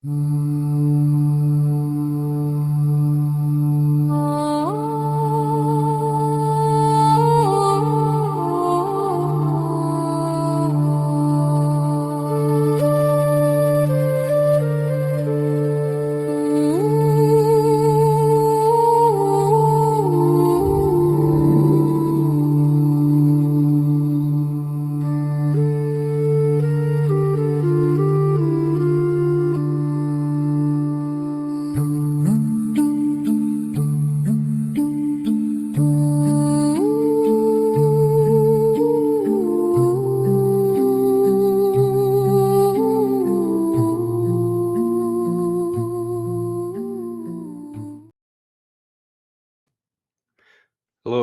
Hello,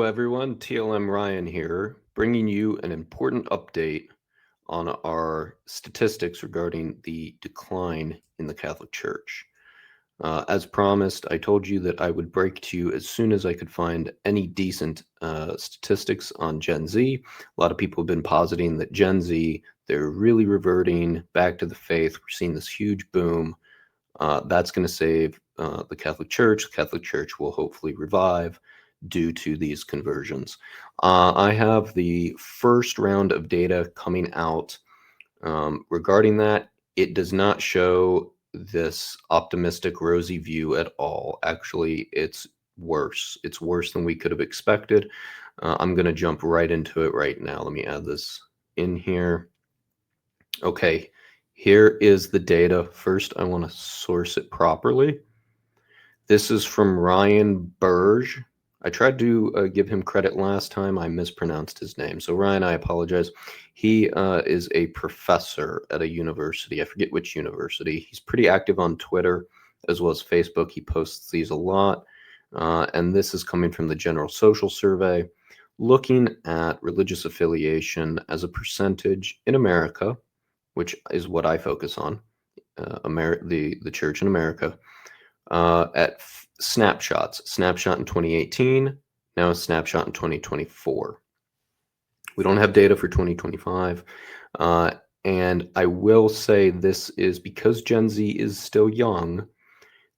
everyone. TLM Ryan here, bringing you an important update on our statistics regarding the decline in the Catholic Church. As promised, I told you that I would break to you as soon as I could find any decent statistics on Gen Z. A lot of people have been positing that Gen Z, they're really reverting back to the faith. We're seeing this huge boom. That's going to save the Catholic Church. The Catholic Church will hopefully revive due to these conversions. I have the first round of data coming out regarding that. It does not show this optimistic, rosy view at all. Actually, it's worse. It's worse than we could have expected. I'm going to jump right into it right now. Let me add this in here. Okay, here is the data. First, I want to source it properly. This is from Ryan Burge. I tried to give him credit last time. I mispronounced his name. So Ryan, I apologize. He is a professor at a university. I forget which university. He's pretty active on Twitter as well as Facebook. He posts these a lot. And this is coming from the General Social Survey, looking at religious affiliation as a percentage in America, which is what I focus on, the church in America, at snapshots. Snapshot in 2018, now a snapshot in 2024. We don't have data for 2025. And I will say this is because Gen Z is still young.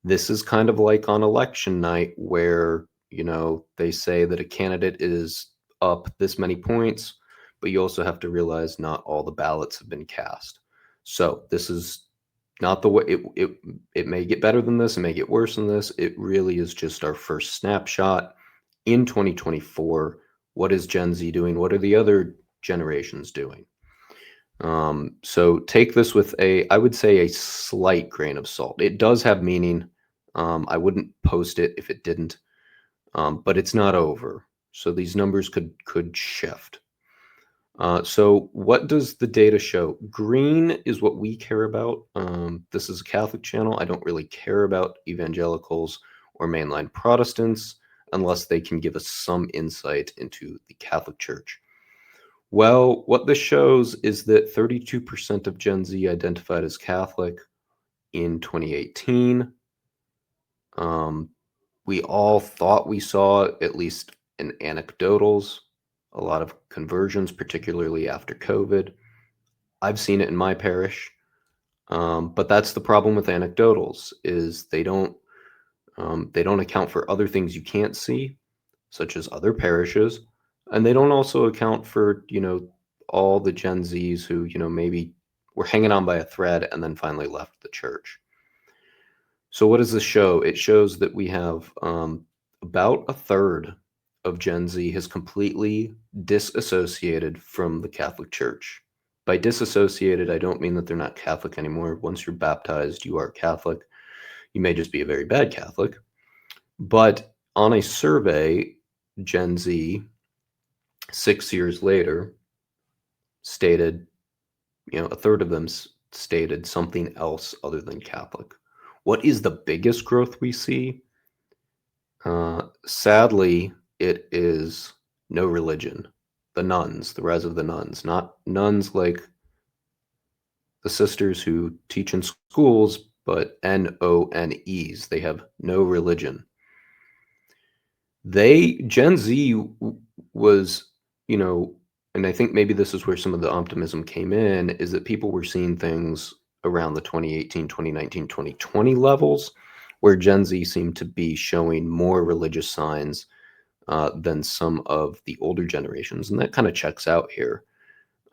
This is kind of like on election night where, they say that a candidate is up this many points, but you also have to realize not all the ballots have been cast. So this is not the way it may get better than this, it may get worse than this. It really is just our first snapshot in 2024. What is Gen Z doing? What are the other generations doing? So take this with I would say a slight grain of salt. It does have meaning. I wouldn't post it if it didn't, but it's not over. So these numbers could shift. So what does the data show? Green is what we care about. This is a Catholic channel. I don't really care about evangelicals or mainline Protestants unless they can give us some insight into the Catholic Church. Well, what this shows is that 32% of Gen Z identified as Catholic in 2018. We all thought we saw, at least in anecdotals, a lot of conversions, particularly after COVID. I've seen it in my parish, but that's the problem with anecdotals is they don't account for other things you can't see, such as other parishes, and they don't also account for all the Gen Zs who maybe were hanging on by a thread and then finally left the church. So what does this show? It shows that we have about a third of Gen Z has completely disassociated from the Catholic Church. By disassociated, I don't mean that they're not Catholic anymore. Once you're baptized, you are Catholic. You may just be a very bad Catholic. But on a survey, Gen Z, 6 years later, stated, a third of them stated something else other than Catholic. What is the biggest growth we see? Sadly, it is no religion. The nuns, the rise of the nuns, not nuns like the sisters who teach in schools, but NONEs. They have no religion. Gen Z was, and I think maybe this is where some of the optimism came in, is that people were seeing things around the 2018, 2019, 2020 levels, where Gen Z seemed to be showing more religious signs than some of the older generations. And that kind of checks out here.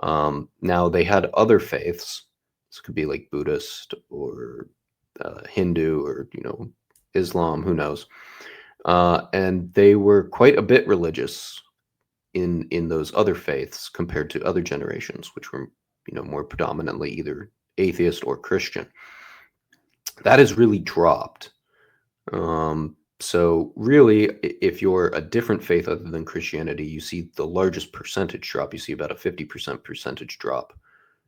Now, they had other faiths. This could be like Buddhist or Hindu or, Islam, who knows. And they were quite a bit religious in those other faiths compared to other generations, which were, more predominantly either atheist or Christian. That has really dropped. So really, if you're a different faith other than Christianity, you see the largest percentage drop. You see about a 50% percentage drop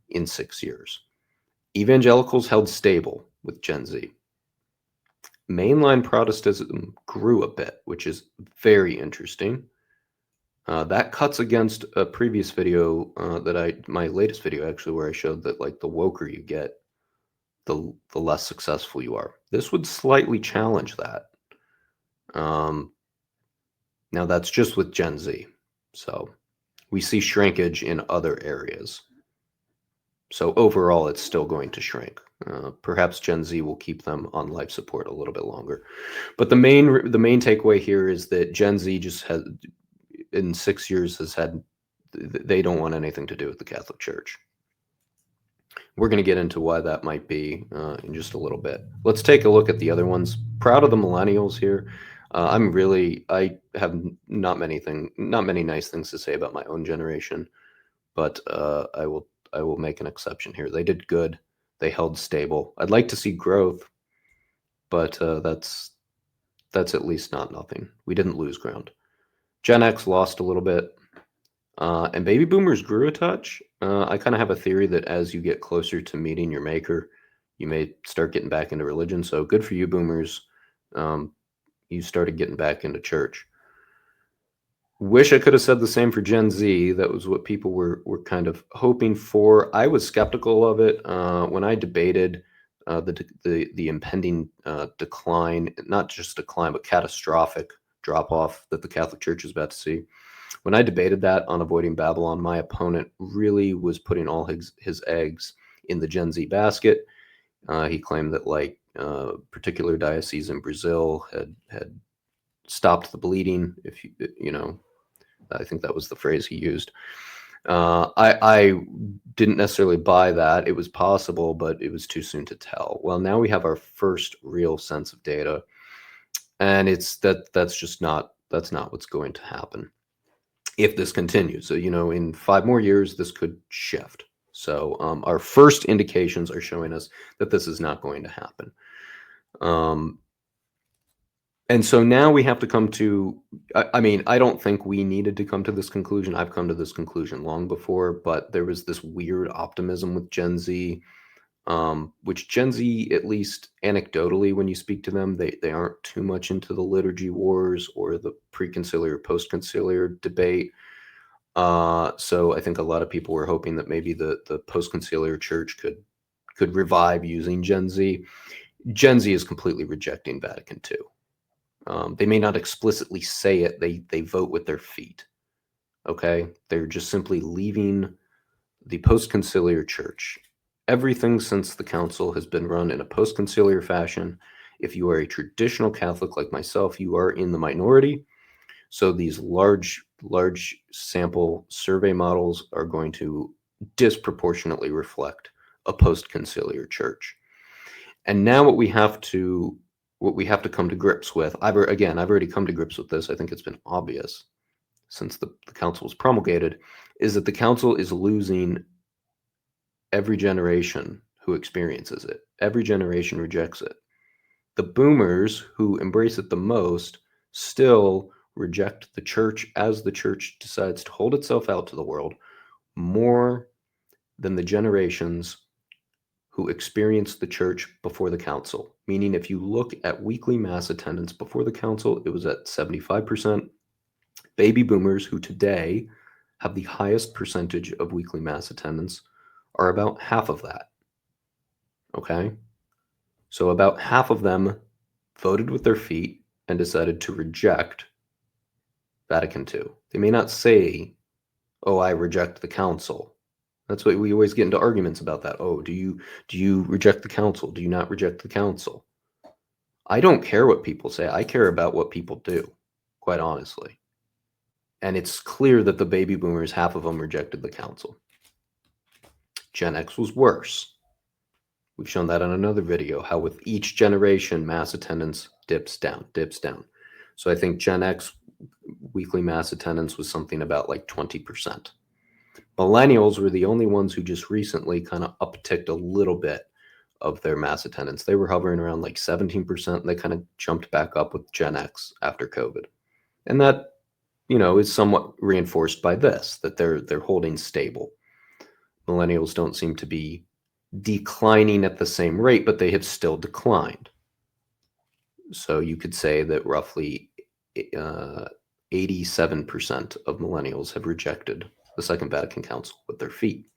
in 6 years. Evangelicals held stable with Gen Z. Mainline Protestantism grew a bit, which is very interesting. That cuts against a previous video my latest video actually, where I showed that like the woker you get, the less successful you are. This would slightly challenge that. Now that's just with Gen Z. So we see shrinkage in other areas. So overall, it's still going to shrink. Perhaps Gen Z will keep them on life support a little bit longer. But the main takeaway here is that Gen Z just has, in 6 years, they don't want anything to do with the Catholic Church. We're going to get into why that might be in just a little bit. Let's take a look at the other ones. Proud of the millennials here. I have not many nice things to say about my own generation, but I will make an exception here. They did good. They held stable. I'd like to see growth, but that's at least not nothing. We didn't lose ground. Gen X lost a little bit, and baby boomers grew a touch. I kind of have a theory that as you get closer to meeting your maker, you may start getting back into religion. So good for you, boomers. You started getting back into church. Wish I could have said the same for Gen Z. That was what people were kind of hoping for. I was skeptical of it when I debated the impending decline, not just decline, but catastrophic drop-off that the Catholic Church is about to see. When I debated that on Avoiding Babylon, my opponent really was putting all his eggs in the Gen Z basket. He claimed that like particular diocese in Brazil had stopped the bleeding. If you know, I think that was the phrase he used. I didn't necessarily buy that. It was possible, but it was too soon to tell. Well, now we have our first real sense of data, and that's not what's going to happen if this continues. So, in 5 more years, this could shift. So our first indications are showing us that this is not going to happen. And so now we have to come to, I don't think we needed to come to this conclusion. I've come to this conclusion long before, but there was this weird optimism with Gen Z, which Gen Z, at least anecdotally, when you speak to them, they aren't too much into the liturgy wars or the pre-conciliar, post-conciliar debate. So I think a lot of people were hoping that maybe the post-conciliar church could revive using Gen Z. Gen Z is completely rejecting Vatican II. They may not explicitly say it. They vote with their feet. Okay? They're just simply leaving the post-conciliar church. Everything since the council has been run in a post-conciliar fashion. If you are a traditional Catholic like myself, you are in the minority. So these large sample survey models are going to disproportionately reflect a post-conciliar church. And now what we have to come to grips with, I've already come to grips with this. I think it's been obvious since the council was promulgated, is that the council is losing every generation who experiences it. Every generation rejects it. The boomers who embrace it the most still reject the church as the church decides to hold itself out to the world more than the generations who experienced the church before the council. Meaning, if you look at weekly mass attendance before the council, it was at 75%. Baby boomers, who today have the highest percentage of weekly mass attendance, are about half of that. Okay? So about half of them voted with their feet and decided to reject Vatican II. They may not say, "Oh, I reject the council," That's what we always get into arguments about that. Oh, do you reject the council? Do you not reject the council? I don't care what people say. I care about what people do, quite honestly. And it's clear that the baby boomers, half of them rejected the council. Gen X was worse. We've shown that in another video, how with each generation, mass attendance dips down. So I think Gen X weekly mass attendance was something about like 20%. Millennials were the only ones who just recently kind of upticked a little bit of their mass attendance. They were hovering around like 17%, and they kind of jumped back up with Gen X after COVID. And that, is somewhat reinforced by this, that they're holding stable. Millennials don't seem to be declining at the same rate, but they have still declined. So you could say that roughly 87% of millennials have rejected the Second Vatican Council with their feet.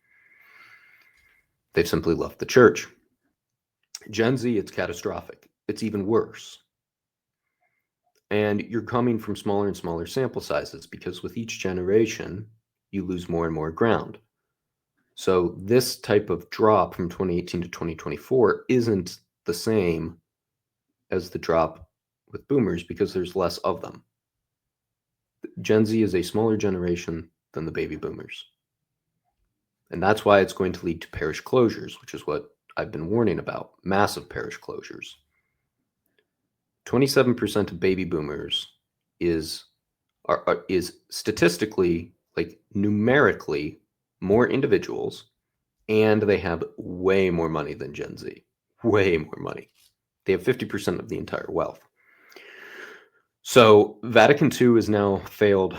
They've simply left the church. Gen Z, it's catastrophic. It's even worse. And you're coming from smaller and smaller sample sizes because with each generation, you lose more and more ground. So this type of drop from 2018 to 2024 isn't the same as the drop with boomers because there's less of them. Gen Z is a smaller generation than the baby boomers. And that's why it's going to lead to parish closures, which is what I've been warning about, massive parish closures. 27% of baby boomers is statistically, like numerically, more individuals, and they have way more money than Gen Z. Way more money. They have 50% of the entire wealth. So Vatican II has now failed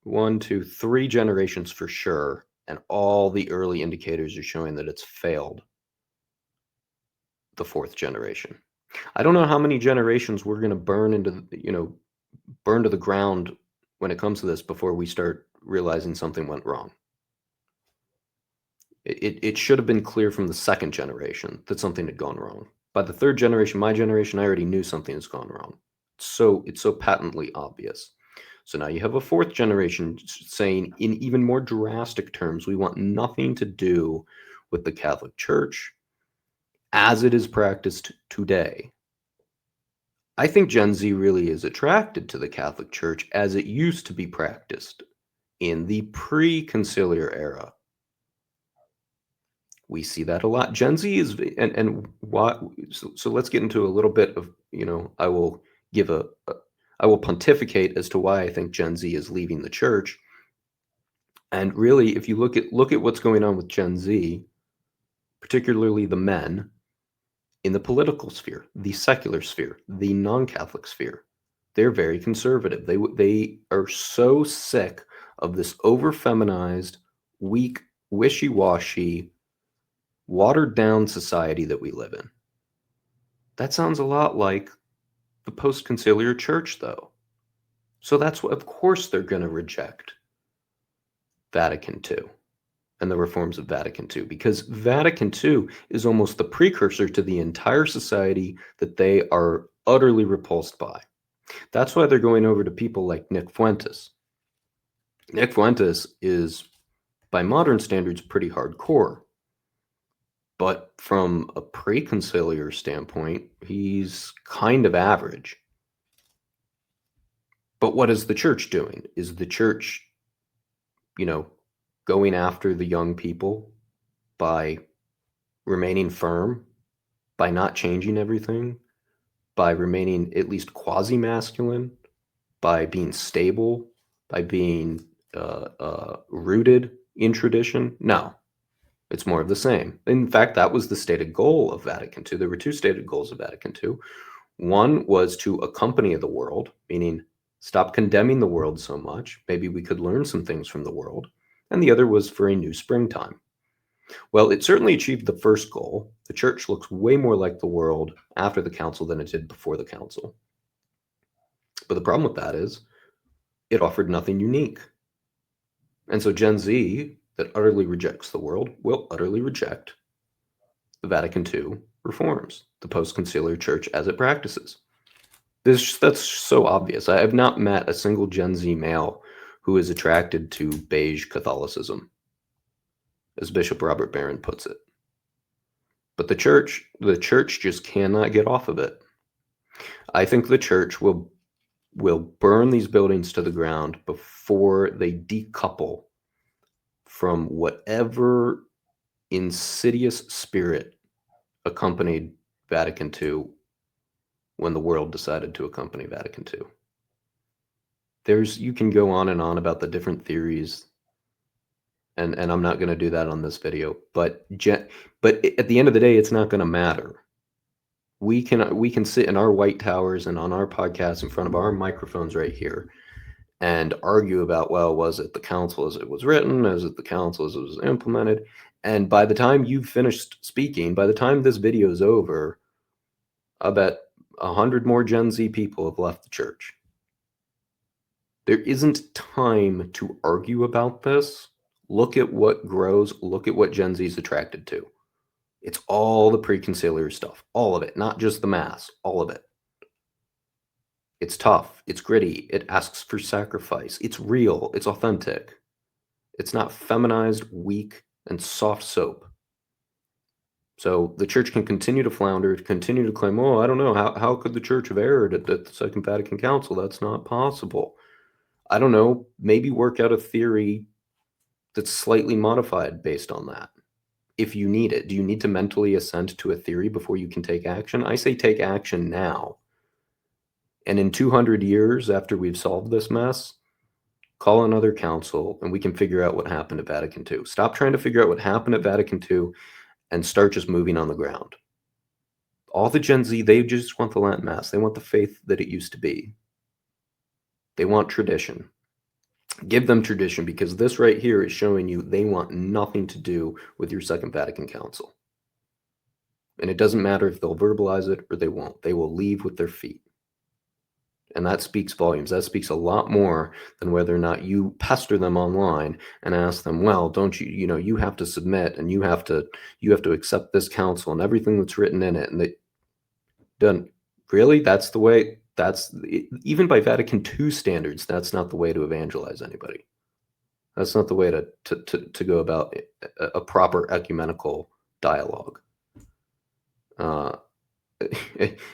1, 2, 3 generations for sure, and all the early indicators are showing that it's failed the 4th generation. I don't know how many generations we're going to burn to the ground when it comes to this before we start realizing something went wrong. It should have been clear from the 2nd generation that something had gone wrong. By the 3rd generation, my generation, I already knew something has gone wrong. It's so patently obvious. So now you have a 4th generation saying in even more drastic terms, we want nothing to do with the Catholic Church as it is practiced today. I think Gen Z really is attracted to the Catholic Church as it used to be practiced in the pre-conciliar era. We see that a lot. Gen Z is, and why? So let's get into a little bit of, I will pontificate as to why I think Gen Z is leaving the church. And really, if you look at what's going on with Gen Z, particularly the men, in the political sphere, the secular sphere, the non-Catholic sphere, they're very conservative. They are so sick of this over-feminized, weak, wishy-washy, watered-down society that we live in. That sounds a lot like the post-conciliar church, though. So that's what, of course, they're going to reject Vatican II and the reforms of Vatican II, because Vatican II is almost the precursor to the entire society that they are utterly repulsed by. That's why they're going over to people like Nick Fuentes. Nick Fuentes is, by modern standards, pretty hardcore. But from a pre-conciliar standpoint, he's kind of average. But what is the church doing? Is the church, going after the young people by remaining firm, by not changing everything, by remaining at least quasi-masculine, by being stable, by being rooted in tradition? No, it's more of the same. In fact, that was the stated goal of Vatican II. There were 2 stated goals of Vatican II. One was to accompany the world, meaning stop condemning the world so much. Maybe we could learn some things from the world. And the other was for a new springtime. Well, it certainly achieved the first goal. The church looks way more like the world after the council than it did before the council. But the problem with that is it offered nothing unique. And so Gen Z, that utterly rejects the world, will utterly reject the Vatican II reforms, the post-conciliar church as it practices. That's so obvious. I have not met a single Gen Z male who is attracted to beige Catholicism. as Bishop Robert Barron puts it. But the church just cannot get off of it. I think the church will burn these buildings to the ground before they decouple from whatever insidious spirit accompanied Vatican II when the world decided to accompany Vatican II. You can go on and on about the different theories, and I'm not going to do that on this video, but at the end of the day, it's not going to matter. We can sit in our white towers and on our podcast in front of our microphones right here and argue about, well, was it the council as it was written? Is it the council as it was implemented? And by the time you've finished speaking, by the time this video is over, I bet 100 more Gen Z people have left the church. There isn't time to argue about this. Look at what grows. Look at what Gen Z is attracted to. It's all the Pre-Conciliar stuff. All of it. Not just the mass. All of it. It's tough. It's gritty. It asks for sacrifice. It's real. It's authentic. It's not feminized, weak, and soft soap. So the church can continue to flounder, continue to claim, oh, I don't know, how could the church have erred at the Second Vatican Council? That's not possible. I don't know, maybe work out a theory that's slightly modified based on that. If you need it, do you need to mentally assent to a theory before you can take action? I say take action now. And in 200 years after we've solved this mess, call another council and we can figure out what happened at Vatican II. Stop trying to figure out what happened at Vatican II and start just moving on the ground. All the Gen Z, they just want the Latin Mass. They want the faith that it used to be. They want tradition. Give them tradition, because this right here is showing you they want nothing to do with your Second Vatican Council. And it doesn't matter if they'll verbalize it or they won't. They will leave with their feet. And that speaks volumes. That speaks a lot more than whether or not you pester them online and ask them, well, don't you, you have to submit and you have to accept this council and everything that's written in it. And they done. Really? That's the way, even by Vatican II standards, that's not the way to evangelize anybody. That's not the way to go about a proper ecumenical dialogue.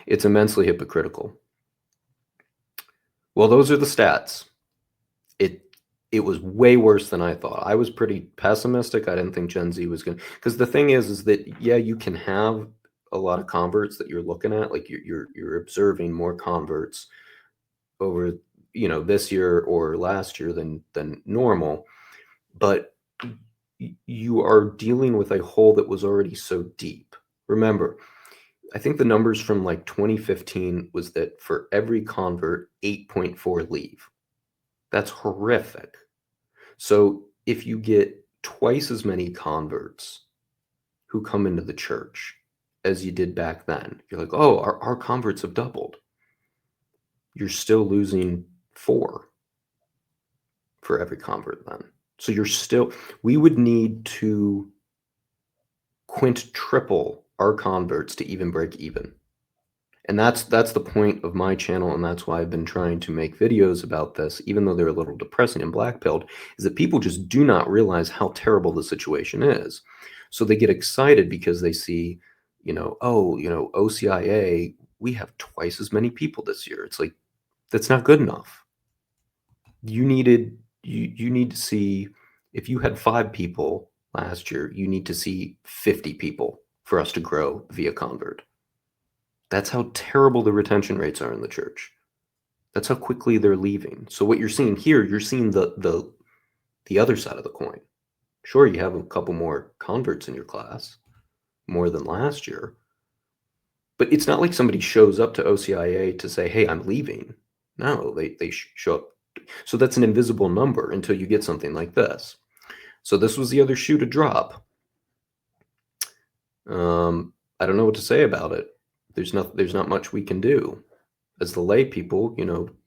It's immensely hypocritical. Well, those are the stats. It was way worse than I thought. I was pretty pessimistic. I didn't think Gen Z was going to, because the thing is that, yeah, you can have a lot of converts that you're looking at, like you're observing more converts over, this year or last year than normal, but you are dealing with a hole that was already so deep. Remember, I think the numbers from like 2015 was that for every convert, 8.4 leave. That's horrific. So if you get twice as many converts who come into the church as you did back then, you're like, oh, our converts have doubled. You're still losing 4 for every convert then. So we would need to quintuple our converts to even break even. And that's the point of my channel, and that's why I've been trying to make videos about this, even though they're a little depressing and black-pilled, is that people just do not realize how terrible the situation is. So they get excited because they see, OCIA, we have twice as many people this year. It's like, that's not good enough. You need to see, if you had 5 people last year, you need to see 50 people for us to grow via convert. That's how terrible the retention rates are in the church. That's how quickly they're leaving. So what you're seeing here, you're seeing the other side of the coin. Sure, you have a couple more converts in your class, more than last year, but it's not like somebody shows up to OCIA to say, hey, I'm leaving. No, they show up. So that's an invisible number until you get something like this. So this was the other shoe to drop. I don't know what to say about it. There's not much we can do. As the lay people,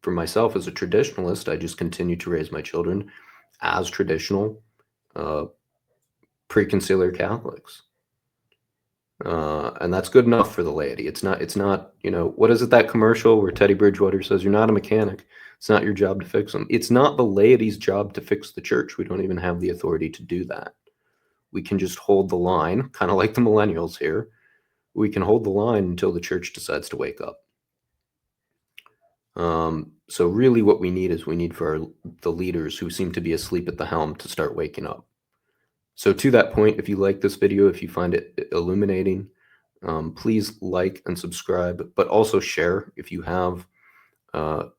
for myself as a traditionalist, I just continue to raise my children as traditional Pre-Conciliar Catholics. And that's good enough for the laity. It's not, what is it, that commercial where Teddy Bridgewater says, you're not a mechanic. It's not your job to fix them. It's not the laity's job to fix the church. We don't even have the authority to do that. we can just hold the line, kind of like the millennials here. We can hold the line until the church decides to wake up. So really what we need is the leaders who seem to be asleep at the helm to start waking up. So to that point, if you like this video, if you find it illuminating, please like and subscribe, but also share if you have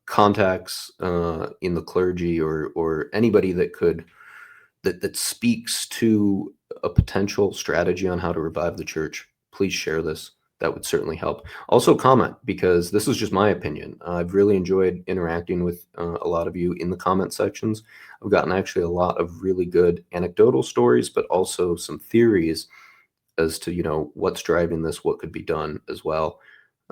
contacts in the clergy or anybody that speaks to a potential strategy on how to revive the church. Please share this. That would certainly help. Also comment, because this is just my opinion. I've really enjoyed interacting with a lot of you in the comment sections. I've gotten actually a lot of really good anecdotal stories, but also some theories as to, what's driving this, what could be done as well.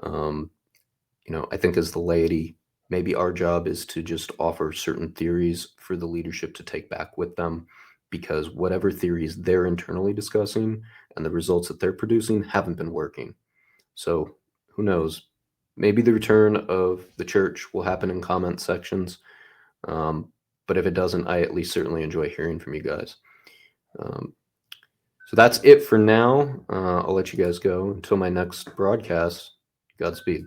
I think as the laity, maybe our job is to just offer certain theories for the leadership to take back with them, because whatever theories they're internally discussing and the results that they're producing haven't been working. So who knows? Maybe the return of the church will happen in comment sections. But if it doesn't, I at least certainly enjoy hearing from you guys. So that's it for now. I'll let you guys go until my next broadcast. Godspeed.